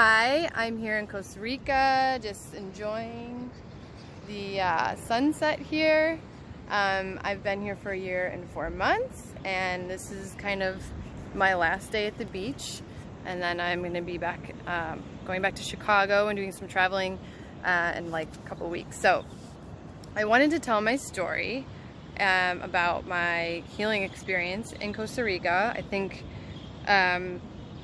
Hi, I'm here in Costa Rica, just enjoying the sunset here. I've been here for a year and 4 months, and this is kind of my last day at the beach. And then I'm going to be back, going back to Chicago and doing some traveling in like a couple weeks. So I wanted to tell my story about my healing experience in Costa Rica. I think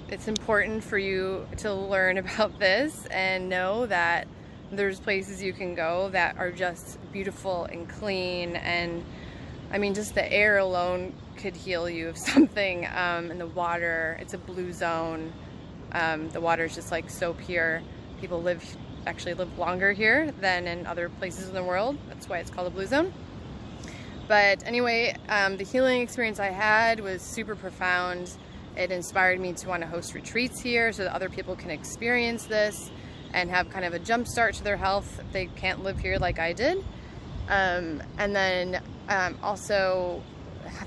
it's important for you to learn about this and know that there's places you can go that are just beautiful and clean, and I mean just the air alone could heal you of something. And the water, it's a blue zone. The water is just like so pure. People actually live longer here than in other places in the world. That's why it's called a blue zone. But anyway, the healing experience I had was super profound. It inspired me to want to host retreats here so that other people can experience this and have kind of a jump start to their health if they can't live here like I did. And then also,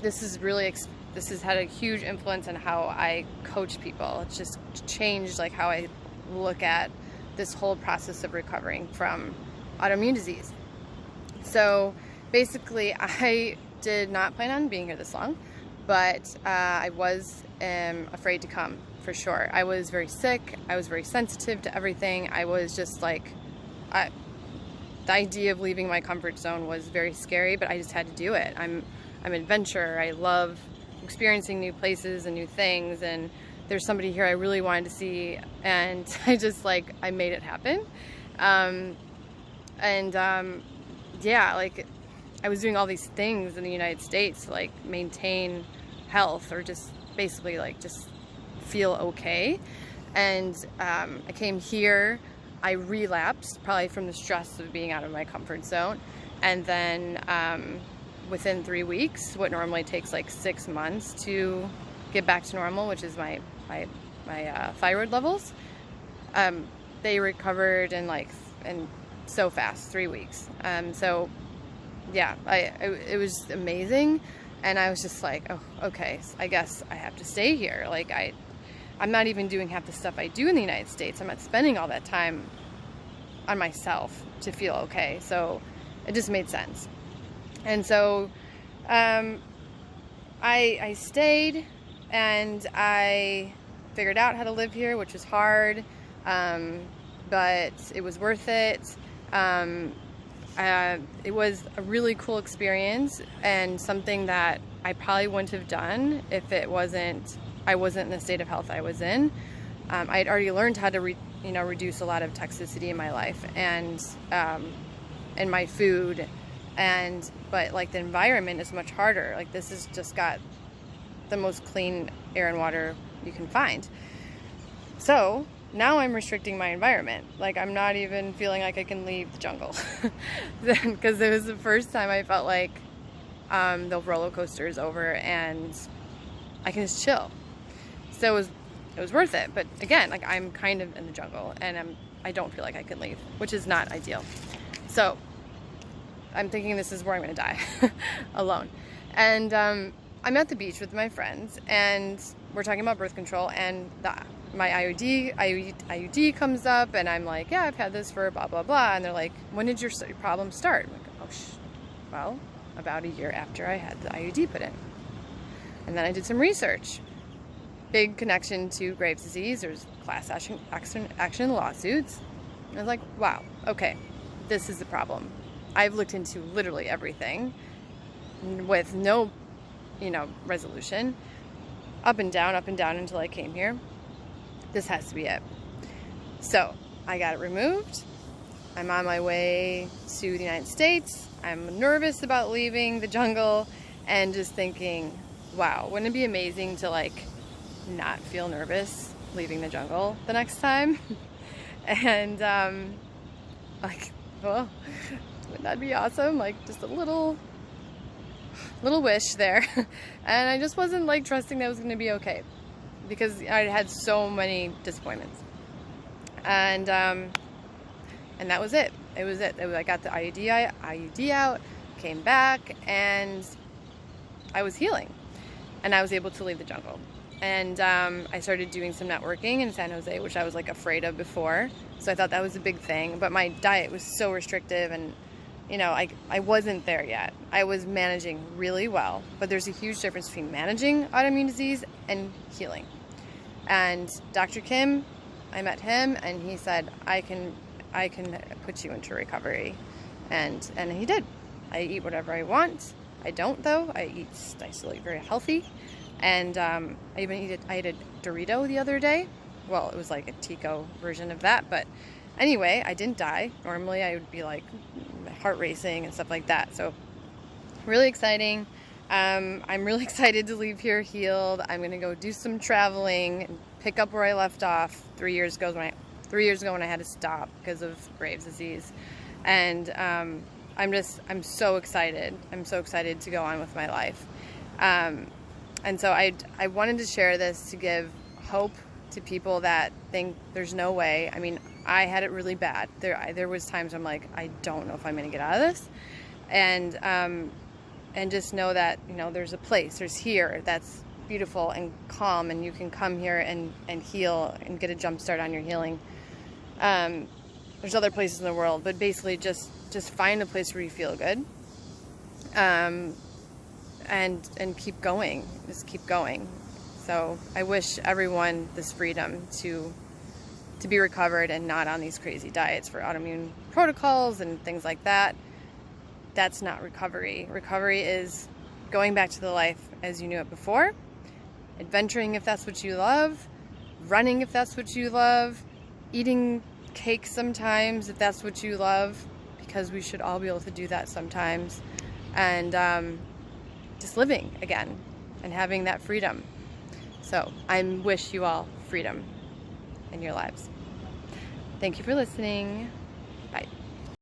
this has had a huge influence on how I coach people. It's just changed like how I look at this whole process of recovering from autoimmune disease. So basically, I did not plan on being here this long, but I was afraid to come, for sure. I was very sick. I was very sensitive to everything. I was just like, the idea of leaving my comfort zone was very scary, but I just had to do it. I'm an adventurer. I love experiencing new places and new things, and there's somebody here I really wanted to see, and I made it happen. Yeah, like I was doing all these things in the United States to like maintain health, or just basically like just feel okay. And I came here, I relapsed probably from the stress of being out of my comfort zone, and then within 3 weeks, what normally takes like 6 months to get back to normal, which is my thyroid levels, they recovered in so fast, 3 weeks. So yeah, it was amazing. And I was just like, oh, okay, so I guess I have to stay here. Like I'm not even doing half the stuff I do in the United States. I'm not spending all that time on myself to feel okay. So it just made sense. And so I stayed, and I figured out how to live here, which was hard, but it was worth it. It was a really cool experience, and something that I probably wouldn't have done if I wasn't in the state of health I was in. I had already learned how to reduce a lot of toxicity in my life and in my food, but like the environment is much harder. Like this has just got the most clean air and water you can find. So now I'm restricting my environment. Like I'm not even feeling like I can leave the jungle, because it was the first time I felt like the roller coaster is over and I can just chill. So it was worth it. But again, like I'm kind of in the jungle, and I don't feel like I can leave, which is not ideal. So I'm thinking this is where I'm going to die alone. And I'm at the beach with my friends, and we're talking about birth control, and my IUD comes up, and I'm like, yeah, I've had this for blah, blah, blah. And they're like, when did your problem start? I'm like, oh, well, about a year after I had the IUD put in. And then I did some research. Big connection to Graves' disease. There's class action lawsuits. And I was like, wow, okay, this is the problem. I've looked into literally everything with no, resolution. Up and down until I came here. This has to be it. So I got it removed. I'm on my way to the United States. I'm nervous about leaving the jungle, and just thinking, wow, wouldn't it be amazing to like not feel nervous leaving the jungle the next time? And like, well, wouldn't that be awesome? Like just a little wish there. And I just wasn't like trusting that it was going to be okay, because I had so many disappointments. And that was it. It was it. I got the IUD out, came back, and I was healing, and I was able to leave the jungle. And I started doing some networking in San Jose, which I was like afraid of before. So I thought that was a big thing. But my diet was so restrictive, and I wasn't there yet. I was managing really well, but there's a huge difference between managing autoimmune disease and healing. And Dr. Kim, I met him, and he said, I can put you into recovery. And he did. I eat whatever I want. I don't, though. I still eat very healthy. And I ate a Dorito the other day. Well, it was like a Tico version of that, but anyway, I didn't die. Normally I would be like heart racing and stuff like that. So really exciting. I'm really excited to leave here healed. I'm gonna go do some traveling and pick up where I left off 3 years ago when I had to stop because of Graves' disease. And I'm so excited. I'm so excited to go on with my life. And so I wanted to share this to give hope to people that think there's no way. I mean, I had it really bad. There was times I'm like, I don't know if I'm going to get out of this. And just know that, there's a place, there's here that's beautiful and calm, and you can come here and heal and get a jump start on your healing. There's other places in the world, but basically just find a place where you feel good. And keep going. Just keep going. So I wish everyone this freedom to be recovered and not on these crazy diets for autoimmune protocols and things like that. That's not recovery. Recovery is going back to the life as you knew it before, adventuring if that's what you love, running if that's what you love, eating cake sometimes if that's what you love, because we should all be able to do that sometimes, and just living again and having that freedom. So I wish you all freedom in your lives. Thank you for listening. Bye.